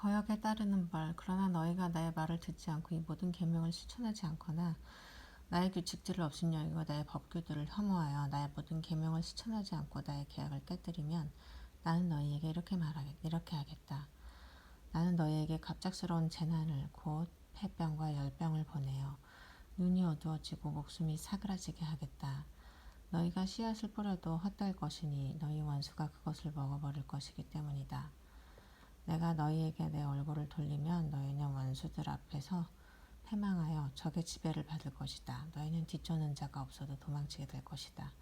거역에 따르는 벌. 그러나 너희가 나의 말을 듣지 않고 이 모든 계명을 실천하지 않거나 나의 규칙들을 없인 여기고 나의 법규들을 혐오하여 나의 모든 계명을 실천하지 않고 나의 계약을 깨뜨리면 나는 너희에게 이렇게 하겠다. 나는 너희에게 갑작스러운 재난을 곧 폐병과 열병을 보내어 눈이 어두워지고 목숨이 사그라지게 하겠다. 너희가 씨앗을 뿌려도 헛될 것이니 너희 원수가 그것을 먹어버릴 것이기 때문이다. 내가 너희에게 내 얼굴을 돌리면 너희는 원수들 앞에서 패망하여 적의 지배를 받을 것이다. 너희는 뒤쫓는 자가 없어도 도망치게 될 것이다.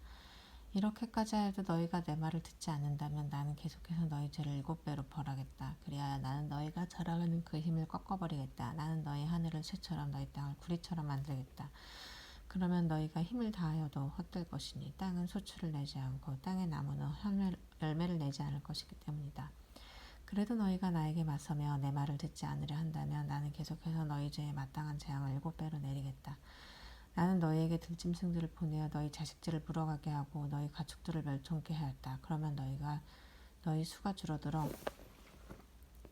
이렇게까지 하여도 너희가 내 말을 듣지 않는다면 나는 계속해서 너희 죄를 7배로 벌하겠다. 그리하여 나는 너희가 자랑하는 그 힘을 꺾어버리겠다. 나는 너희 하늘을 쇠처럼 너희 땅을 구리처럼 만들겠다. 그러면 너희가 힘을 다하여도 헛될 것이니 땅은 소출을 내지 않고 땅의 나무는 열매를 내지 않을 것이기 때문이다. 그래도 너희가 나에게 맞서며 내 말을 듣지 않으려 한다면 나는 계속해서 너희 죄에 마땅한 재앙을 7배로 내리겠다. 나는 너희에게 들짐승들을 보내어 너희 자식들을 물어가게 하고 너희 가축들을 멸종케 하였다. 그러면 너희 수가 줄어들어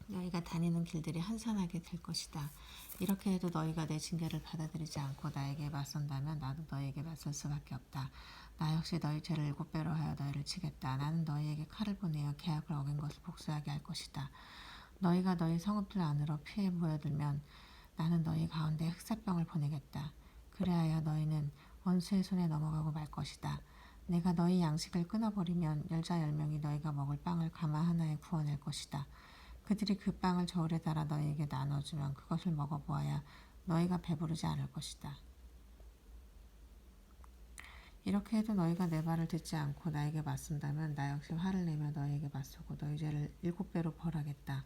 너희가 다니는 길들이 한산하게 될 것이다. 이렇게 해도 너희가 내 징계를 받아들이지 않고 나에게 맞선다면 나도 너희에게 맞설 수밖에 없다. 나 역시 너희 죄를 7배로 하여 너희를 치겠다. 나는 너희에게 칼을 보내어 계약을 어긴 것을 복수하게 할 것이다. 너희가 너희 성읍들 안으로 피해 모여들면 나는 너희 가운데 흑사병을 보내겠다. 그리하여 너희는 원수의 손에 넘어가고 말 것이다. 내가 너희 양식을 끊어버리면 열자 10명이 너희가 먹을 빵을 가마 하나에 구워낼 것이다. 그들이 그 빵을 저울에 달아 너희에게 나눠주면 그것을 먹어보아야 너희가 배부르지 않을 것이다. 이렇게 해도 너희가 내 말을 듣지 않고 나에게 맞선다면 나 역시 화를 내며 너희에게 맞서고 너희 죄를 7배로 벌하겠다.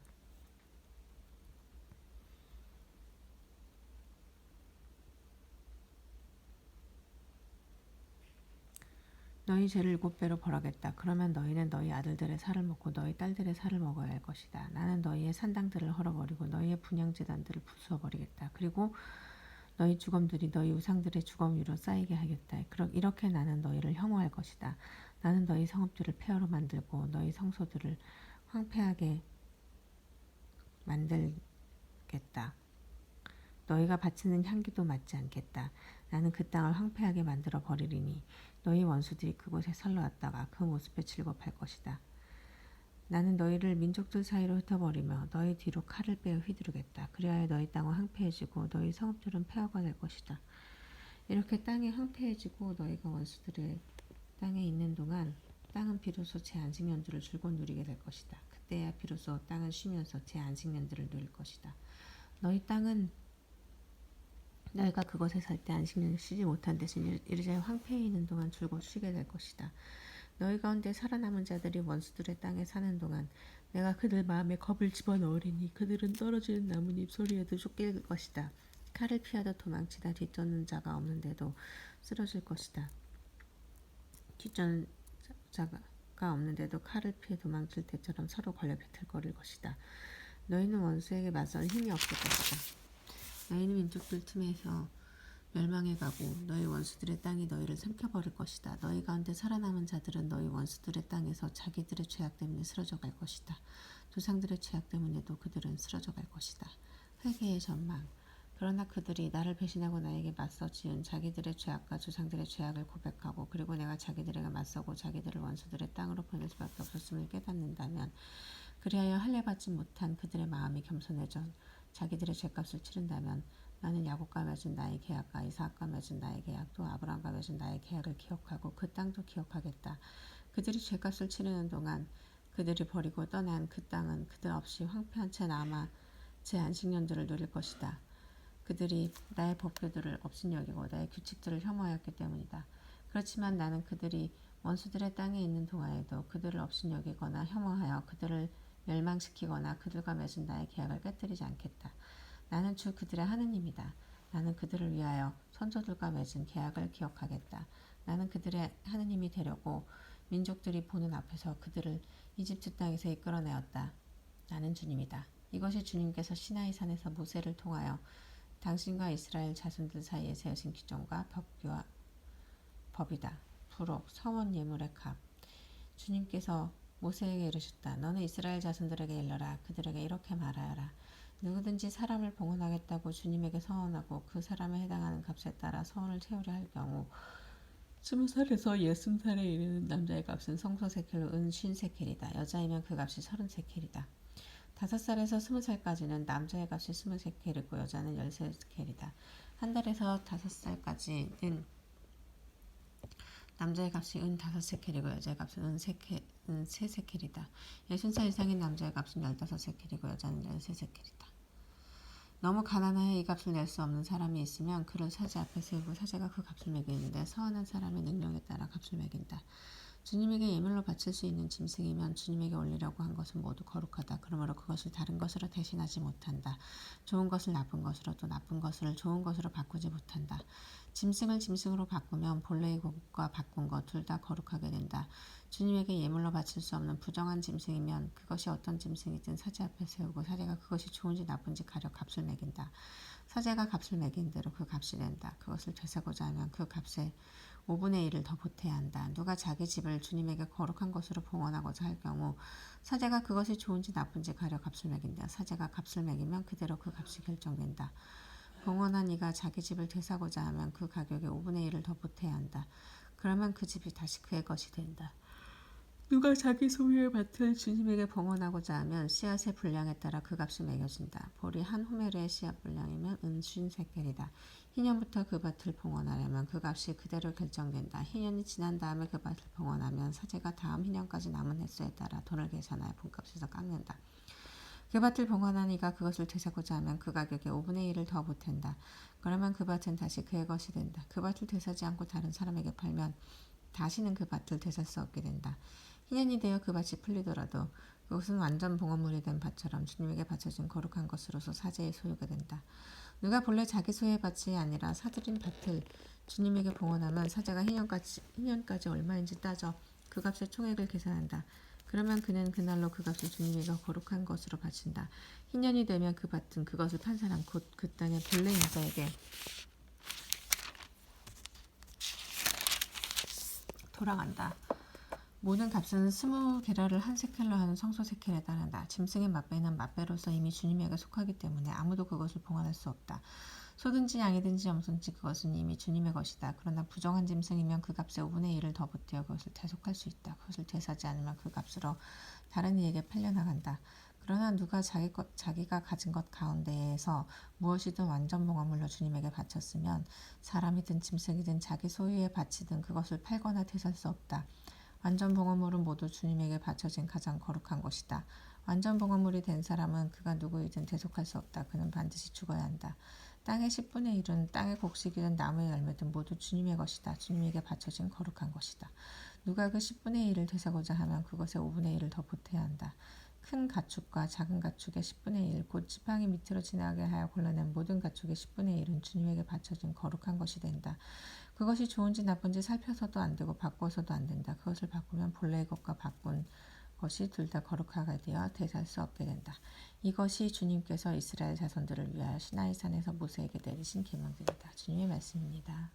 너희 죄를 7배로 벌하겠다. 그러면 너희는 너희 아들들의 살을 먹고 너희 딸들의 살을 먹어야 할 것이다. 나는 너희의 산당들을 헐어버리고 너희의 분향제단들을 부수어버리겠다. 그리고 너희 주검들이 너희 우상들의 주검 위로 쌓이게 하겠다. 이렇게 나는 너희를 혐오할 것이다. 나는 너희 성읍들을 폐허로 만들고 너희 성소들을 황폐하게 만들겠다. 너희가 바치는 향기도 맞지 않겠다. 나는 그 땅을 황폐하게 만들어 버리리니 너희 원수들이 그곳에 살러왔다가 그 모습에 즐겁할 것이다. 나는 너희를 민족들 사이로 흩어버리며 너희 뒤로 칼을 빼어 휘두르겠다. 그리하여 너희 땅은 황폐해지고 너희 성읍들은 폐허가 될 것이다. 이렇게 땅이 황폐해지고 너희가 원수들의 땅에 있는 동안 땅은 비로소 제 안식년들을 줄곧 누리게 될 것이다. 그때야 비로소 땅은 쉬면서 제 안식년들을 누릴 것이다. 너희 땅은 너희가 그곳에 살 때 안식년을 쉬지 못한 대신 이르자 황폐해 있는 동안 줄곧 쉬게 될 것이다. 너희 가운데 살아남은 자들이 원수들의 땅에 사는 동안 내가 그들 마음에 겁을 집어넣으리니 그들은 떨어지는 나뭇잎 소리에도 쫓길 것이다. 칼을 피하다 도망치다 뒤쫓는 자가 없는데도 쓰러질 것이다. 뒤쫓는 자가 없는데도 칼을 피해 도망칠 때처럼 서로 걸려 비틀거릴 것이다. 너희는 원수에게 맞설 힘이 없을 것이다. 너희는 민족들 틈에서 멸망해가고 너희 원수들의 땅이 너희를 삼켜버릴 것이다. 너희 가운데 살아남은 자들은 너희 원수들의 땅에서 자기들의 죄악 때문에 쓰러져갈 것이다. 조상들의 죄악 때문에도 그들은 쓰러져갈 것이다. 회개의 전망. 그러나 그들이 나를 배신하고 나에게 맞서 지은 자기들의 죄악과 조상들의 죄악을 고백하고 그리고 내가 자기들에게 맞서고 자기들을 원수들의 땅으로 보낼 수밖에 없었음을 깨닫는다면 그리하여 할례받지 못한 그들의 마음이 겸손해져 자기들의 죄값을 치른다면 나는 야곱과 맺은 나의 계약과 이삭과 맺은 나의 계약 또 아브라함과 맺은 나의 계약을 기억하고 그 땅도 기억하겠다. 그들이 죄값을 치르는 동안 그들이 버리고 떠난 그 땅은 그들 없이 황폐한 채 남아 제 안식년들을 누릴 것이다. 그들이 나의 법규들을 업신여기고 나의 규칙들을 혐오하였기 때문이다. 그렇지만 나는 그들이 원수들의 땅에 있는 동안에도 그들을 업신여기거나 혐오하여 그들을 멸망시키거나 그들과 맺은 나의 계약을 깨뜨리지 않겠다. 나는 주 그들의 하느님이다. 나는 그들을 위하여 선조들과 맺은 계약을 기억하겠다. 나는 그들의 하느님이 되려고 민족들이 보는 앞에서 그들을 이집트 땅에서 이끌어내었다. 나는 주님이다. 이것이 주님께서 시나이 산에서 모세를 통하여 당신과 이스라엘 자손들 사이에 세우신 규정과 법이다. 부록, 서원, 예물의 값. 주님께서 모세에게 이르셨다. 너는 이스라엘 자손들에게 일러라. 그들에게 이렇게 말하여라. 누구든지 사람을 봉헌하겠다고 주님에게 서원하고 그 사람에 해당하는 값에 따라 서원을 채우려 할 경우 20살에서 60살에 이르는 남자의 값은 성소세켈로 은 50세켈이다. 여자이면 그 값이 30세켈이다. 5살에서 20살까지는 남자의 값이 20세켈이고 여자는 13세켈이다. 한 달에서 5살까지는 남자의 값이 은 5세켈이고 여자의 값은 은 3세켈이다. 60살 이상인 남자의 값은 15세켈이고 여자는 13세켈이다. 너무 가난하여 이 값을 낼 수 없는 사람이 있으면 그를 사제 앞에 세우고 사제가 그 값을 매기는데 서원한 사람의 능력에 따라 값을 매긴다. 주님에게 예물로 바칠 수 있는 짐승이면 주님에게 올리려고 한 것은 모두 거룩하다. 그러므로 그것을 다른 것으로 대신하지 못한다. 좋은 것을 나쁜 것으로 또 나쁜 것을 좋은 것으로 바꾸지 못한다. 짐승을 짐승으로 바꾸면 본래의 것과 바꾼 것 둘 다 거룩하게 된다. 주님에게 예물로 바칠 수 없는 부정한 짐승이면 그것이 어떤 짐승이든 사제 앞에 세우고 사제가 그것이 좋은지 나쁜지 가려 값을 매긴다. 사제가 값을 매긴 대로 그 값이 된다. 그것을 되새고자 하면 그 값에 5분의 1을 더 보태야 한다. 누가 자기 집을 주님에게 거룩한 것으로 봉헌하고자 할 경우 사제가 그것이 좋은지 나쁜지 가려 값을 매긴다. 사제가 값을 매기면 그대로 그 값이 결정된다. 봉헌한 이가 자기 집을 되사고자 하면 그 가격의 5분의 1을 더 보태야 한다. 그러면 그 집이 다시 그의 것이 된다. 누가 자기 소유의 밭을 주님에게 봉헌하고자 하면 씨앗의 분량에 따라 그 값이 매겨진다. 보리 한 호메르의 씨앗 분량이면 은 50세켈이다. 희년부터 그 밭을 봉헌하려면 그 값이 그대로 결정된다. 희년이 지난 다음에 그 밭을 봉헌하면 사제가 다음 희년까지 남은 횟수에 따라 돈을 계산하여 분값에서 깎는다. 그 밭을 봉헌한 이가 그것을 되새고자 하면 그 가격의 5분의 1을 더 보탠다. 그러면 그 밭은 다시 그의 것이 된다. 그 밭을 되사지 않고 다른 사람에게 팔면 다시는 그 밭을 되살 수 없게 된다. 희년이 되어 그 밭이 풀리더라도 그것은 완전 봉헌물이 된 밭처럼 주님에게 바쳐진 거룩한 것으로서 사제의 소유가 된다. 누가 본래 자기 소유의 밭이 아니라 사들인 밭을 주님에게 봉헌하면 사제가 희년까지 얼마인지 따져 그 값의 총액을 계산한다. 그러면 그는 그날로 그 값을 주님에게 거룩한 것으로 바친다. 희년이 되면 그 밭은 그것을 판 사람 곧 그 땅의 본래 인자에게 돌아간다. 모든 값은 20게라를 한 세켈로 하는 성소세켈에 따른다. 짐승의 맛배는 맛배로서 이미 주님에게 속하기 때문에 아무도 그것을 봉헌할 수 없다. 소든지 양이든지 염소든지 그것은 이미 주님의 것이다. 그러나 부정한 짐승이면 그 값의 5분의 1을 더 보태어 그것을 대속할 수 있다. 그것을 되사지 않으면 그 값으로 다른 이에게 팔려나간다. 그러나 누가 자기가 가진 것 가운데에서 무엇이든 완전 봉헌물로 주님에게 바쳤으면 사람이든 짐승이든 자기 소유의 밭이든 그것을 팔거나 되살 수 없다. 완전 봉헌물은 모두 주님에게 바쳐진 가장 거룩한 것이다. 완전 봉헌물이 된 사람은 그가 누구이든 대속할 수 없다. 그는 반드시 죽어야 한다. 땅의 10분의 1은 땅의 곡식이든 나무의 열매든 모두 주님의 것이다. 주님에게 바쳐진 거룩한 것이다. 누가 그 10분의 1을 되사고자 하면 그것의 5분의 1을 더 보태야 한다. 큰 가축과 작은 가축의 10분의 1, 곧 지팡이 밑으로 지나게 하여 골라낸 모든 가축의 10분의 1은 주님에게 바쳐진 거룩한 것이 된다. 그것이 좋은지 나쁜지 살펴서도 안 되고 바꿔서도 안 된다. 그것을 바꾸면 본래의 것과 바꾼 것이 둘 다 거룩하게 되어 되살 수 없게 된다. 이것이 주님께서 이스라엘 자손들을 위하여 시나이산에서 모세에게 내리신 계명들이다. 주님의 말씀입니다.